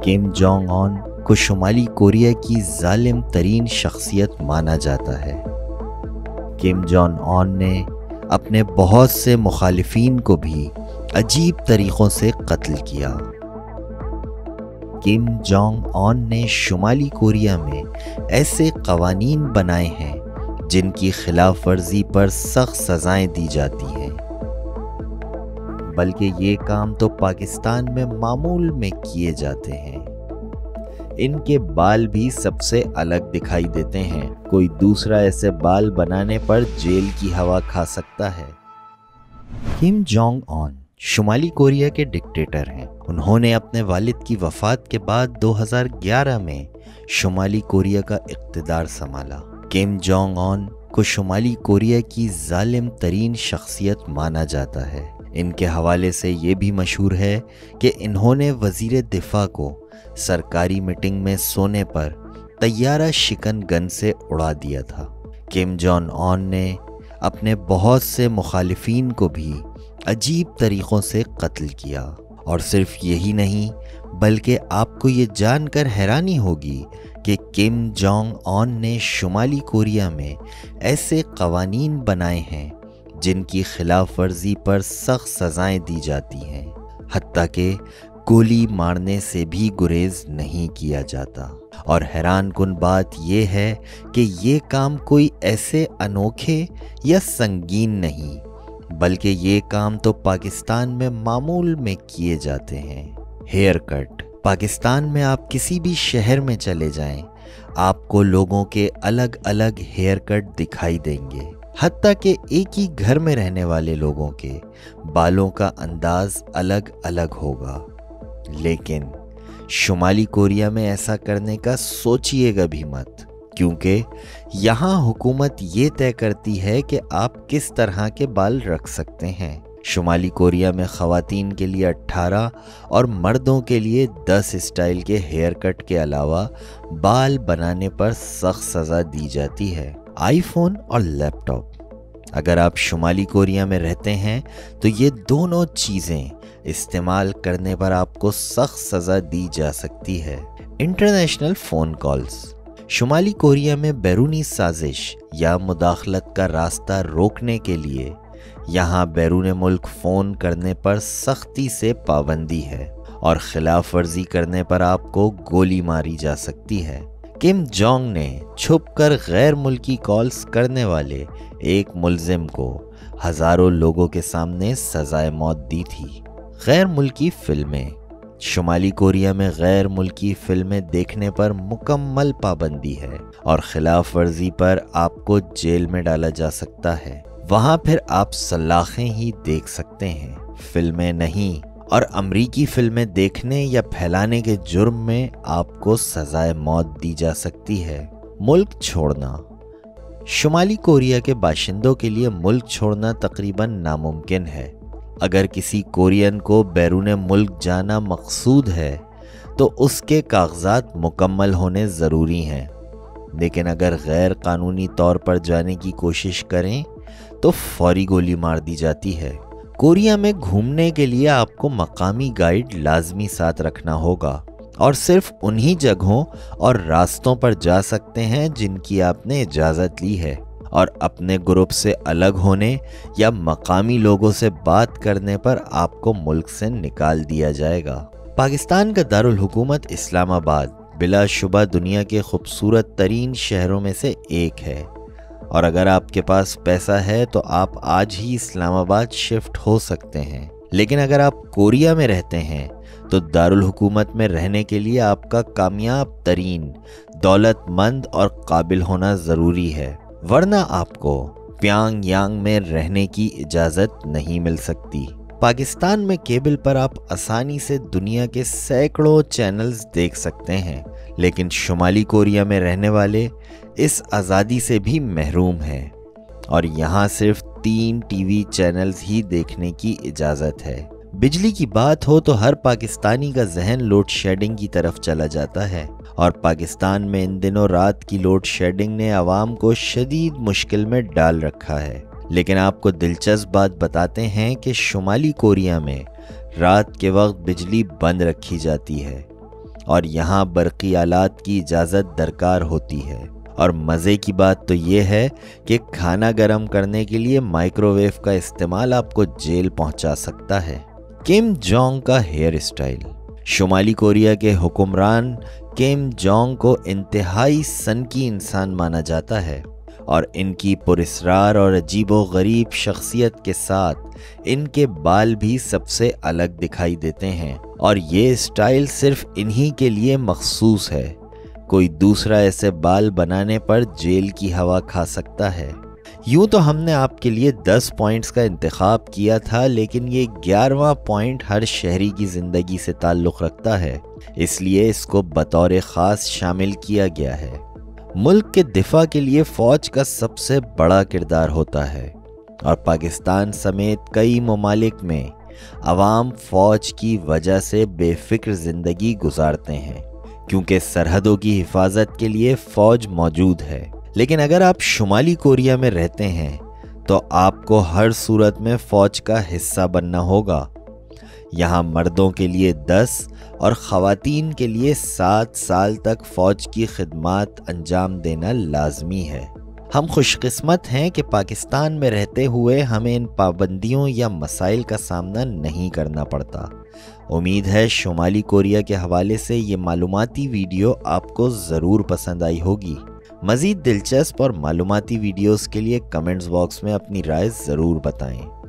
Kim Jong Un को शुमाली Korea की जालिम तरीन शख्सियत माना जाता है। किम जोंग उन ने अपने बहुत से मुखालिफिन को भी अजीब तरीक़ों से कत्ल किया। किम जोंग उन ने शुमाली कोरिया में ऐसे कवानीन बनाए हैं जिनकी खिलाफ वर्जी पर सख्त सज़ाएं दी जाती हैं, बल्कि ये काम तो पाकिस्तान में मामूल में किए जाते हैं। इनके बाल भी सबसे अलग दिखाई देते हैं। कोई दूसरा ऐसे बाल बनाने पर जेल की हवा खा सकता है। किम जोंग उन शुमाली कोरिया के डिक्टेटर हैं। उन्होंने अपने वालिद की वफ़ात के बाद 2011 में शुमाली कोरिया का इक़्तिदार संभाला। किम जोंग उन को शुमाली कोरिया की जालिम तरीन शख्सियत माना जाता है। इनके हवाले से ये भी मशहूर है कि इन्होंने वज़ीर दिफा को सरकारी मीटिंग में सोने पर तैयारा शिकन गन से उड़ा दिया था। किम जोंग उन ने अपने बहुत से मुखालिफिन को भी अजीब तरीक़ों से कत्ल किया। और सिर्फ यही नहीं, बल्कि आपको ये जानकर हैरानी होगी कि किम जोंग उन ने शुमाली कोरिया में ऐसे कवानीन बनाए हैं जिनकी खिलाफ वर्जी पर सख्त सज़ाएं दी जाती हैं, हत्ता कि गोली मारने से भी गुरेज नहीं किया जाता। और हैरान कुन बात यह है कि ये काम कोई ऐसे अनोखे या संगीन नहीं, बल्कि ये काम तो पाकिस्तान में मामूल में किए जाते हैं। Hair cut. पाकिस्तान में आप किसी भी शहर में चले जाएं, आपको लोगों के अलग अलग हेयर कट दिखाई देंगे। हत्ता कि एक ही घर में रहने वाले लोगों के बालों का अंदाज अलग अलग होगा। लेकिन शुमाली कोरिया में ऐसा करने का सोचिएगा भी मत, क्योंकि यहाँ हुकूमत ये तय करती है कि आप किस तरह के बाल रख सकते हैं। शुमाली कोरिया में ख़वातीन के लिए 18 और मर्दों के लिए 10 स्टाइल के हेयर कट के अलावा बाल बनाने पर सख्त सज़ा दी जाती है। आईफोन और लैपटॉप। अगर आप शुमाली कोरिया में रहते हैं तो ये दोनों चीज़ें इस्तेमाल करने पर आपको सख्त सज़ा दी जा सकती है। International phone calls. शुमाली कोरिया में बैरूनी साजिश या मुदाखलत का रास्ता रोकने के लिए यहाँ बैरून मुल्क फ़ोन करने पर सख्ती से पाबंदी है और खिलाफ वर्जी करने पर आपको गोली मारी जा सकती है। किम जोंग ने छुपकर गैर मुल्की कॉल्स करने वाले एक मुलजिम को हज़ारों लोगों के सामने सज़ाए मौत दी थी। गैर मुल्की फ़िल्में। शुमाली कोरिया में गैर मुल्की फिल्में देखने पर मुकम्मल पाबंदी है और खिलाफ वर्जी पर आपको जेल में डाला जा सकता है। वहाँ फिर आप सलाखें ही देख सकते हैं, फिल्में नहीं। और अमरीकी फिल्में देखने या फैलाने के जुर्म में आपको सजाए मौत दी जा सकती है। मुल्क छोड़ना। शुमाली कोरिया के बाशिंदों के लिए मुल्क छोड़ना तकरीबन नामुमकिन है। अगर किसी कोरियन को बैरून मुल्क जाना मकसूद है तो उसके कागजात मुकम्मल होने ज़रूरी हैं, लेकिन अगर गैर कानूनी तौर पर जाने की कोशिश करें तो फौरी गोली मार दी जाती है। कोरिया में घूमने के लिए आपको मकामी गाइड लाजमी साथ रखना होगा और सिर्फ उन्हीं जगहों और रास्तों पर जा सकते हैं जिनकी आपने इजाज़त ली है। और अपने ग्रुप से अलग होने या मकामी लोगों से बात करने पर आपको मुल्क से निकाल दिया जाएगा। पाकिस्तान का दारुल हुकूमत इस्लामाबाद बिलाशुबा दुनिया के खूबसूरत तरीन शहरों में से एक है और अगर आपके पास पैसा है तो आप आज ही इस्लामाबाद शिफ्ट हो सकते हैं। लेकिन अगर आप कोरिया में रहते हैं तो दारुल हुकूमत में रहने के लिए आपका कामयाब तरीन, दौलतमंद और काबिल होना ज़रूरी है, वरना आपको प्यांगयांग में रहने की इजाज़त नहीं मिल सकती। पाकिस्तान में केबल पर आप आसानी से दुनिया के सैकड़ों चैनल्स देख सकते हैं, लेकिन शुमाली कोरिया में रहने वाले इस आज़ादी से भी महरूम हैं और यहाँ सिर्फ 3 टीवी चैनल्स ही देखने की इजाज़त है। बिजली की बात हो तो हर पाकिस्तानी का जहन लोड शेडिंग की तरफ चला जाता है और पाकिस्तान में इन दिनों रात की लोड शेडिंग ने आवाम को शदीद मुश्किल में डाल रखा है। लेकिन आपको दिलचस्प बात बताते हैं कि शुमाली कोरिया में रात के वक्त बिजली बंद रखी जाती है और यहाँ बरक़ी आलात की इजाज़त दरकार होती है। और मज़े की बात तो ये है कि खाना गर्म करने के लिए माइक्रोवेव का इस्तेमाल आपको जेल पहुंचा सकता है। किम जोंग का हेयर स्टाइल। शुमाली कोरिया के हुक्मरान किम जोंग को इंतहाई सनकी इंसान माना जाता है और इनकी पुरस्रार और अजीबो-गरीब शख्सियत के साथ इनके बाल भी सबसे अलग दिखाई देते हैं और ये स्टाइल सिर्फ इन्हीं के लिए मखसूस है। कोई दूसरा ऐसे बाल बनाने पर जेल की हवा खा सकता है। यूं तो हमने आपके लिए 10 पॉइंट्स का इंतखाब किया था, लेकिन ये 11वां पॉइंट हर शहरी की ज़िंदगी से ताल्लुक़ रखता है, इसलिए इसको बतौर ख़ास शामिल किया गया है। मुल्क के दिफा के लिए फ़ौज का सबसे बड़ा किरदार होता है और पाकिस्तान समेत कई ममालिक में अवाम फ़ौज की वजह से बेफ़िक्र ज़िंदगी गुजारते हैं, क्योंकि सरहदों की हिफाजत के लिए फ़ौज मौजूद है। लेकिन अगर आप शुमाली कोरिया में रहते हैं तो आपको हर सूरत में फ़ौज का हिस्सा बनना होगा। यहाँ मर्दों के लिए 10 और ख़वातीन के लिए 7 साल तक फ़ौज की खिदमत अंजाम देना लाजमी है। हम खुशकिस्मत हैं कि पाकिस्तान में रहते हुए हमें इन पाबंदियों या मसाइल का सामना नहीं करना पड़ता। उम्मीद है शुमाली कोरिया के हवाले से ये मालूमाती वीडियो आपको ज़रूर पसंद आई होगी। मज़ीद दिलचस्प और मालूमाती वीडियोस के लिए कमेंट्स बॉक्स में अपनी राय ज़रूर बताएं।